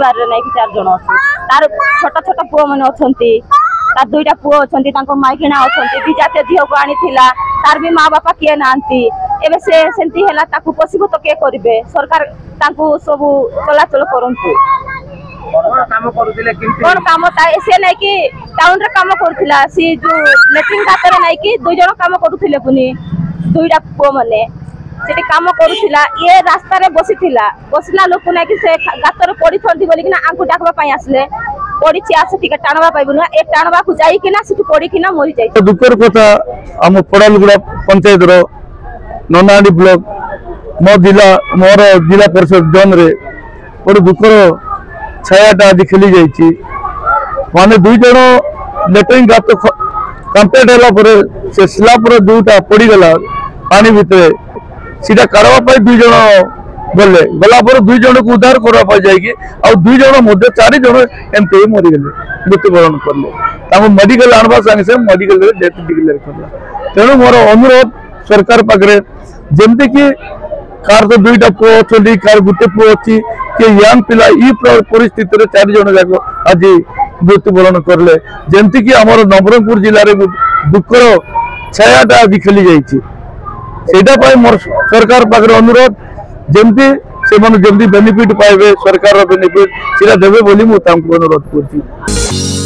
परिवार रे नहीं 4 जन अछि तार छोटा छोटा पुओ मन अछंती तार दुईटा पुओ अछंती तांको माइकिना अछंती दि जाते झियो को आनी थिला तार भी माँ बापा किए नांती एबे से सेंती हैला ताकू पसिबो तो के करिवे सरकार तांको सब चलाचल करंतु कोन काम करूतिले किंतु कोन काम ताए से नै कि टाउन रे काम करूतिला सी जो लेटिंग गातर नै कि दुई जण काम करूतिले पुनी दुईटा पुओ माने सेठी काम करूतिला ये रास्ता रे बसिला लोक नै कि से गातर पड़ी थंती बोली कि ना आंकु डाकबा पई आसले पड़ी छि आसे ठीक टाणवा पाइबनु ए टाणवा को जाई कि ना सेठी पड़ी कि ना मरि जाई दुकर कथा हम पड़ालगुड़ा पंचायत रो ननाडी ब्लॉक मोर जिला परिषद जोन रे बड़ दुकर छायाटा आज खेली जाइए माने दुई जन लेटरिंग गात कंप्लीट है से स्लाब जोटा पड़गला पानी भितर सीटा काढ़ा दुई जन गले गला दुई जन को उद्धार करने जाकि दुई जन चार जन एमती मरीगले मृत्युवरण कले मेडिकल आनवा संगे संगे मेडिकल डेथ डिक्लेयर करला तेणु मोर अनुरोध सरकार पाखे जमती कि कार तो दुईटा पुओ अच्छी कार गोटे पुओ अच्छी कि यंग पिला परिस्थिति 4 जन जाक आज मृत्युवरण करले जमती कि आमर नवरंगपुर जिले में दुखर छायाटा आज खेली जाइए मोर सरकार पाखे अनुरोध जमती से जमती बेनिफिट पाइबे सरकार बेनिफिट सीधा देवे बोली मुझे अनुरोध कर।